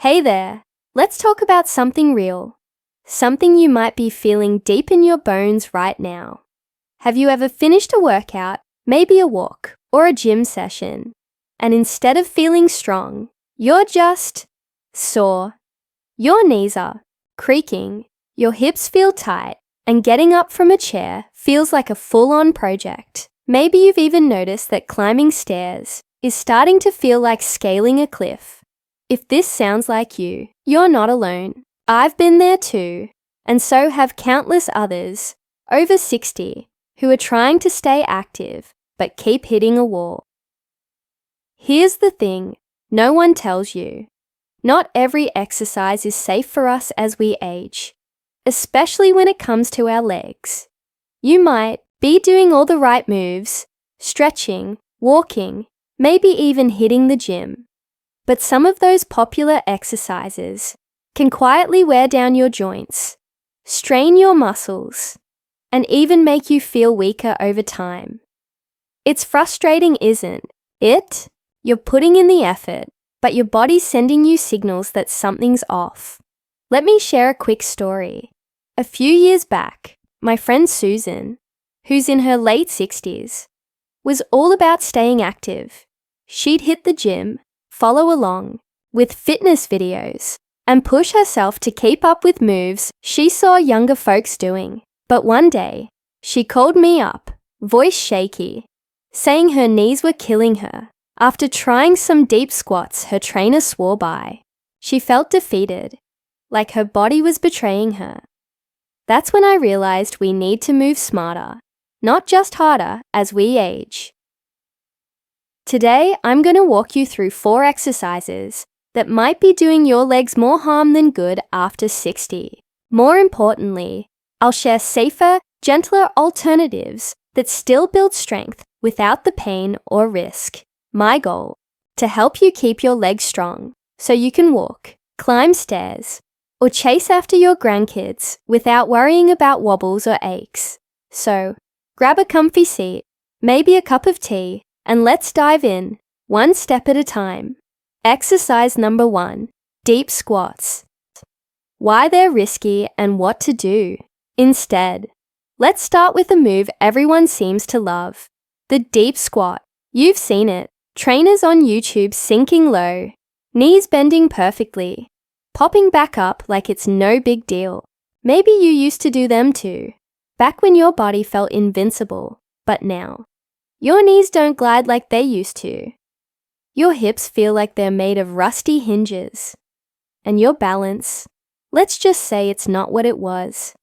Hey there! Let's talk about something real. Something you might be feeling deep in your bones right now. Have you ever finished a workout, maybe a walk or a gym session, and instead of feeling strong, you're just sore? Your knees are creaking, your hips feel tight, and getting up from a chair feels like a full-on project. Maybe you've even noticed that climbing stairs is starting to feel like scaling a cliff. If this sounds like you, you're not alone. I've been there too, and so have countless others over 60 who are trying to stay active but keep hitting a wall. Here's the thing, no one tells you. Not every exercise is safe for us as we age, especially when it comes to our legs. You might be doing all the right moves, stretching, walking, maybe even hitting the gym. But some of those popular exercises can quietly wear down your joints, strain your muscles, and even make you feel weaker over time. It's frustrating, isn't it? You're putting in the effort, but your body's sending you signals that something's off. Let me share a quick story. A few years back, my friend Susan, who's in her late 60s, was all about staying active. She'd hit the gym, follow along with fitness videos, and push herself to keep up with moves she saw younger folks doing. But one day, she called me up, voice shaky, saying her knees were killing her. After trying some deep squats her trainer swore by, she felt defeated, like her body was betraying her. That's when I realized we need to move smarter, not just harder as we age. Today, I'm going to walk you through 4 exercises that might be doing your legs more harm than good after 60. More importantly, I'll share safer, gentler alternatives that still build strength without the pain or risk. My goal, to help you keep your legs strong so you can walk, climb stairs, or chase after your grandkids without worrying about wobbles or aches. So, grab a comfy seat, maybe a cup of tea, and let's dive in, one step at a time. Exercise number 1, deep squats. Why they're risky and what to do instead. Let's start with a move everyone seems to love, the deep squat. You've seen it. Trainers on YouTube sinking low, knees bending perfectly, popping back up like it's no big deal. Maybe you used to do them too, back when your body felt invincible, but now, your knees don't glide like they used to. Your hips feel like they're made of rusty hinges. And your balance, let's just say it's not what it was.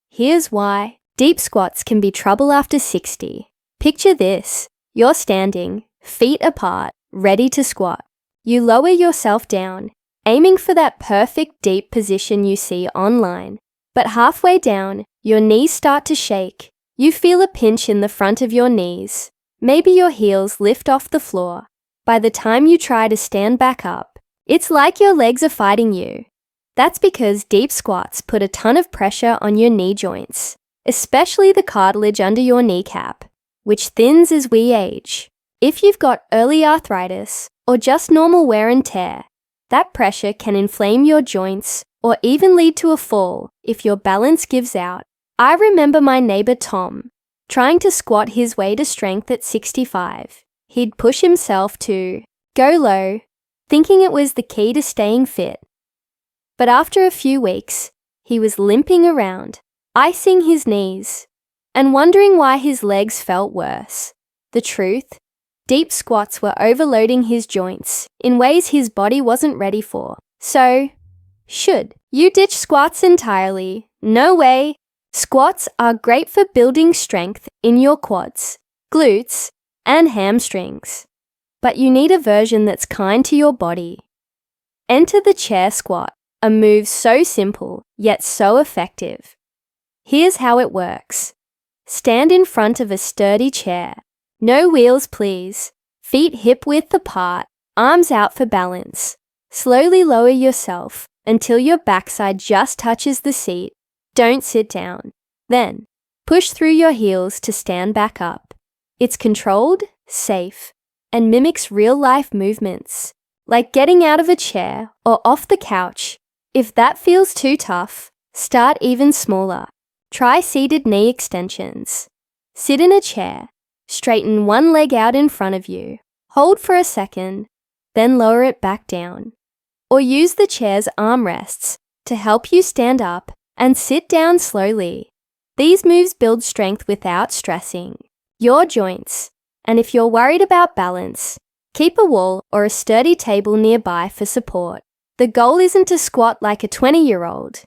Here's why. Deep squats can be trouble after 60. Picture this. You're standing, feet apart, ready to squat. You lower yourself down, aiming for that perfect deep position you see online. But halfway down, your knees start to shake. You feel a pinch in the front of your knees. Maybe your heels lift off the floor. By the time you try to stand back up, it's like your legs are fighting you. That's because deep squats put a ton of pressure on your knee joints, especially the cartilage under your kneecap, which thins as we age. If you've got early arthritis or just normal wear and tear, that pressure can inflame your joints or even lead to a fall if your balance gives out. I remember my neighbor Tom trying to squat his way to strength at 65. He'd push himself to go low, thinking it was the key to staying fit. But after a few weeks, he was limping around, icing his knees, and wondering why his legs felt worse. The truth? Deep squats were overloading his joints in ways his body wasn't ready for. So, should you ditch squats entirely? No way. Squats are great for building strength in your quads, glutes, and hamstrings. But you need a version that's kind to your body. Enter the chair squat, a move so simple yet so effective. Here's how it works. Stand in front of a sturdy chair. No wheels, please. Feet hip-width apart, arms out for balance. Slowly lower yourself until your backside just touches the seat. Don't sit down. Then, push through your heels to stand back up. It's controlled, safe, and mimics real-life movements. like getting out of a chair or off the couch. If that feels too tough, start even smaller. Try seated knee extensions. Sit in a chair, straighten one leg out in front of you, hold for a second, then lower it back down. Or use the chair's armrests to help you stand up and sit down slowly. These moves build strength without stressing your joints. And if you're worried about balance, keep a wall or a sturdy table nearby for support. The goal isn't to squat like a 20-year-old.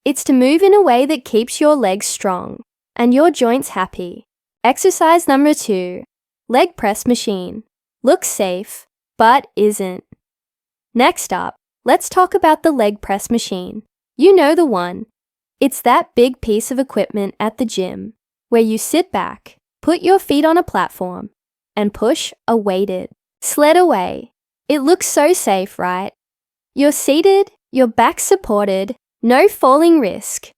It's to move in a way that keeps your legs strong and your joints happy. Exercise number 2, leg press machine. Looks safe, but isn't. Next up, let's talk about the leg press machine. You know the one. It's that big piece of equipment at the gym where you sit back, put your feet on a platform, and push a weighted sled away. It looks so safe, right? You're seated, your back supported, no falling risk.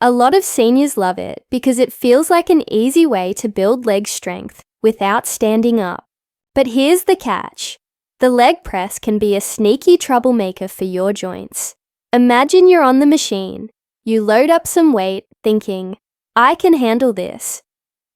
A lot of seniors love it because it feels like an easy way to build leg strength without standing up. But here's the catch. The leg press can be a sneaky troublemaker for your joints. Imagine you're on the machine. You load up some weight, thinking, I can handle this.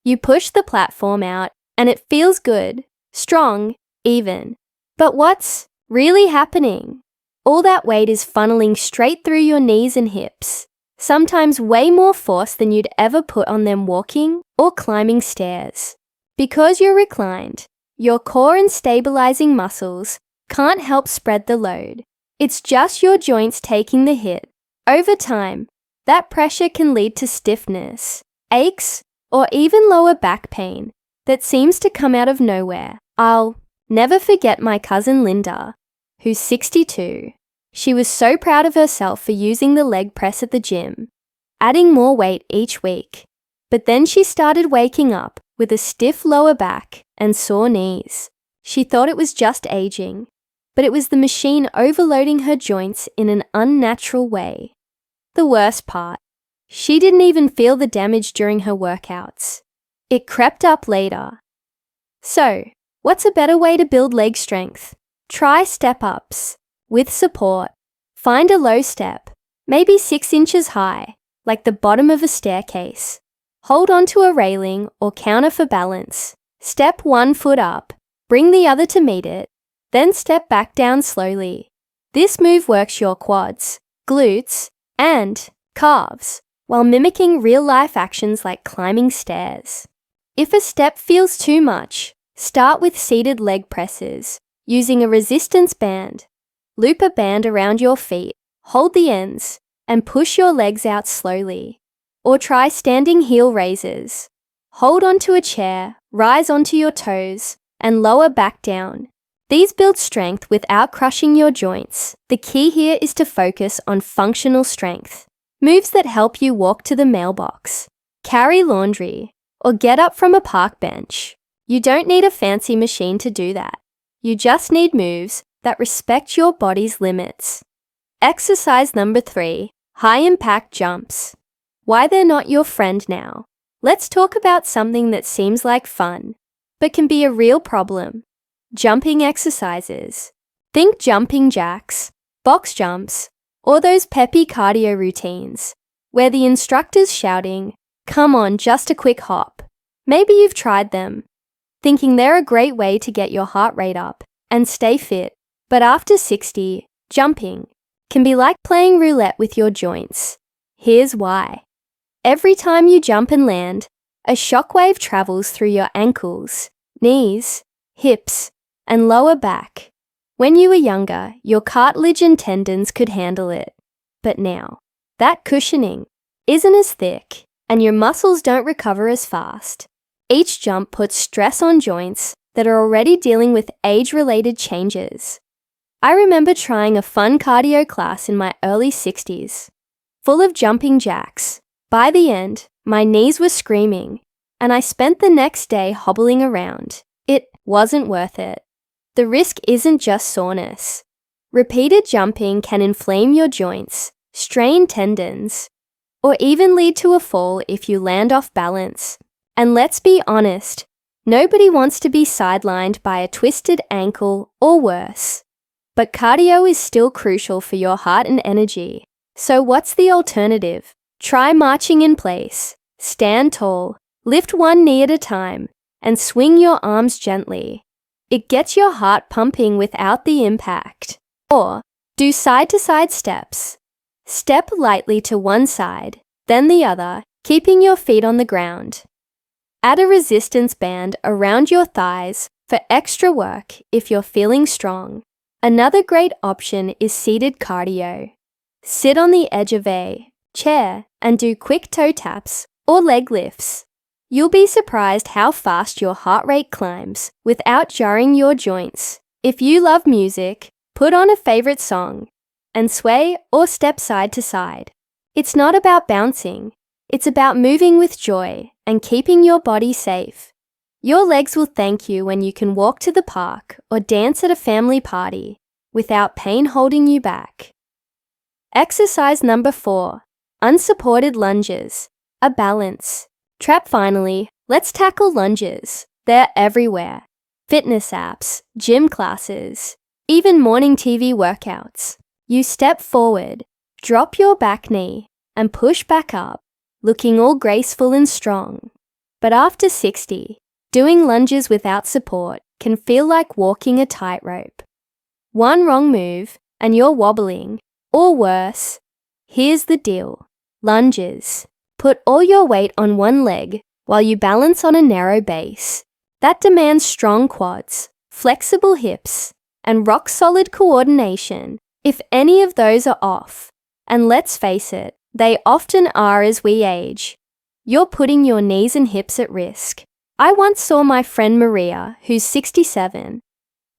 You push the platform out, and it feels good, strong, even. But what's really happening? All that weight is funneling straight through your knees and hips, sometimes way more force than you'd ever put on them walking or climbing stairs. Because you're reclined, your core and stabilizing muscles can't help spread the load. It's just your joints taking the hit. Over time, that pressure can lead to stiffness, aches, or even lower back pain that seems to come out of nowhere. I'll never forget my cousin Linda, who's 62. She was so proud of herself for using the leg press at the gym, adding more weight each week. But then she started waking up with a stiff lower back and sore knees. She thought it was just aging, but it was the machine overloading her joints in an unnatural way. The worst part, she didn't even feel the damage during her workouts. It crept up later. So, what's a better way to build leg strength? Try step-ups. With support, find a low step, maybe 6 inches high, like the bottom of a staircase. Hold onto a railing or counter for balance. Step 1 foot up, bring the other to meet it, then step back down slowly. This move works your quads, glutes, and calves, while mimicking real-life actions like climbing stairs. If a step feels too much, start with seated leg presses, using a resistance band. Loop a band around your feet, hold the ends, and push your legs out slowly. Or try standing heel raises. Hold onto a chair, rise onto your toes, and lower back down. These build strength without crushing your joints. The key here is to focus on functional strength. Moves that help you walk to the mailbox, carry laundry, or get up from a park bench. You don't need a fancy machine to do that. You just need moves that respect your body's limits. Exercise number 3, high-impact jumps. Why they're not your friend now. Let's talk about something that seems like fun, but can be a real problem. Jumping exercises. Think jumping jacks, box jumps, or those peppy cardio routines, where the instructor's shouting, "Come on, just a quick hop." Maybe you've tried them, thinking they're a great way to get your heart rate up and stay fit. But after 60, jumping can be like playing roulette with your joints. Here's why. Every time you jump and land, a shockwave travels through your ankles, knees, hips, and lower back. When you were younger, your cartilage and tendons could handle it. But now, that cushioning isn't as thick, and your muscles don't recover as fast. Each jump puts stress on joints that are already dealing with age-related changes. I remember trying a fun cardio class in my early 60s, full of jumping jacks. By the end, my knees were screaming, and I spent the next day hobbling around. It wasn't worth it. The risk isn't just soreness. Repeated jumping can inflame your joints, strain tendons, or even lead to a fall if you land off balance. And let's be honest, nobody wants to be sidelined by a twisted ankle or worse. But cardio is still crucial for your heart and energy. So what's the alternative? Try marching in place. Stand tall, lift one knee at a time, and swing your arms gently. It gets your heart pumping without the impact. Or do side-to-side steps. Step lightly to one side, then the other, keeping your feet on the ground. Add a resistance band around your thighs for extra work if you're feeling strong. Another great option is seated cardio. Sit on the edge of a chair and do quick toe taps or leg lifts. You'll be surprised how fast your heart rate climbs without jarring your joints. If you love music, put on a favorite song and sway or step side to side. It's not about bouncing, it's about moving with joy and keeping your body safe. Your legs will thank you when you can walk to the park or dance at a family party without pain holding you back. Exercise number 4, unsupported lunges, a balance. Finally, let's tackle lunges. They're everywhere. Fitness apps, gym classes, even morning TV workouts. You step forward, drop your back knee, and push back up, looking all graceful and strong. But after 60, doing lunges without support can feel like walking a tightrope. One wrong move and you're wobbling, or worse. Here's the deal. Lunges. Put all your weight on one leg while you balance on a narrow base. That demands strong quads, flexible hips, and rock-solid coordination. If any of those are off, and let's face it, they often are as we age, you're putting your knees and hips at risk. I once saw my friend Maria, who's 67,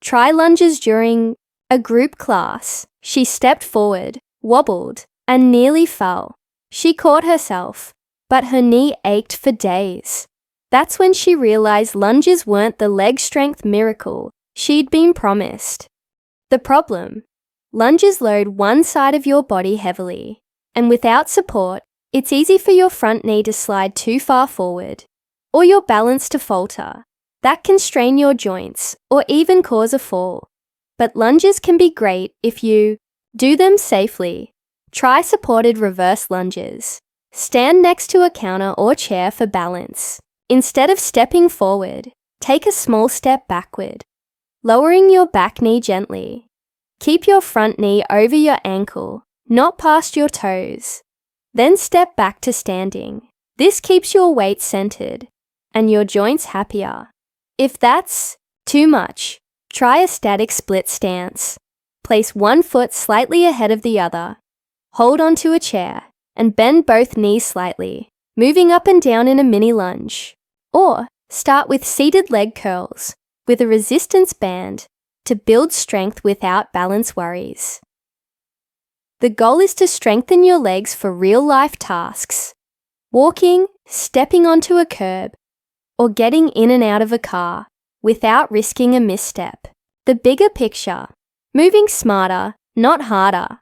try lunges during a group class. She stepped forward, wobbled, and nearly fell. She caught herself, but her knee ached for days. That's when she realized lunges weren't the leg strength miracle she'd been promised. The problem? Lunges load one side of your body heavily, and without support, it's easy for your front knee to slide too far forward, or your balance to falter. That can strain your joints or even cause a fall. But lunges can be great if you do them safely. Try supported reverse lunges. Stand next to a counter or chair for balance. Instead of stepping forward, take a small step backward, lowering your back knee gently. Keep your front knee over your ankle, not past your toes. Then step back to standing. This keeps your weight centered and your joints happier. If that's too much, try a static split stance. Place one foot slightly ahead of the other. Hold onto a chair and bend both knees slightly, moving up and down in a mini lunge. Or start with seated leg curls with a resistance band to build strength without balance worries. The goal is to strengthen your legs for real-life tasks. Walking, stepping onto a curb, or getting in and out of a car without risking a misstep. The bigger picture, moving smarter, not harder.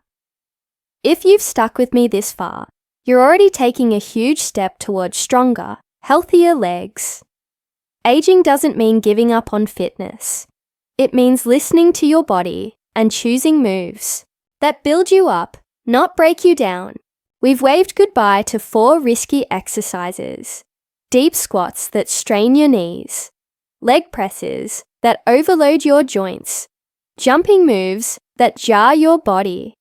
If you've stuck with me this far, you're already taking a huge step towards stronger, healthier legs. Aging doesn't mean giving up on fitness. It means listening to your body and choosing moves that build you up, not break you down. We've waved goodbye to 4 risky exercises. Deep squats that strain your knees, leg presses that overload your joints, jumping moves that jar your body,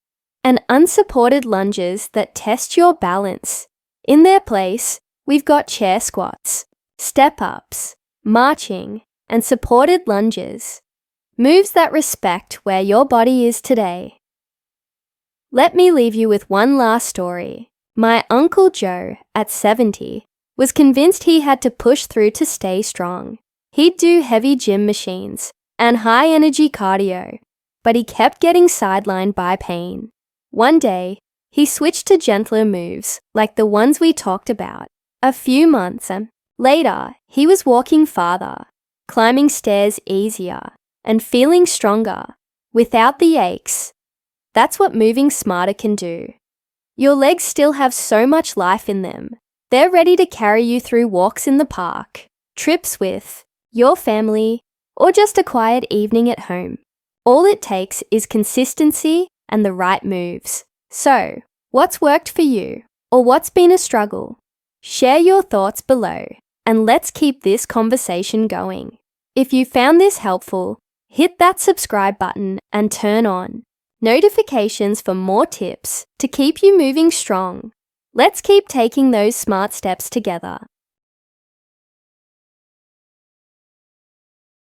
and unsupported lunges that test your balance. In their place, we've got chair squats, step-ups, marching, and supported lunges. Moves that respect where your body is today. Let me leave you with one last story. My Uncle Joe, at 70, was convinced he had to push through to stay strong. He'd do heavy gym machines and high-energy cardio, but he kept getting sidelined by pain. One day, he switched to gentler moves like the ones we talked about. A few months later, he was walking farther, climbing stairs easier, and feeling stronger, without the aches. That's what moving smarter can do. Your legs still have so much life in them. They're ready to carry you through walks in the park, trips with your family, or just a quiet evening at home. All it takes is consistency and the right moves. So, what's worked for you? Or what's been a struggle? Share your thoughts below, and let's keep this conversation going. If you found this helpful, hit that subscribe button and turn on notifications for more tips to keep you moving strong. Let's keep taking those smart steps together.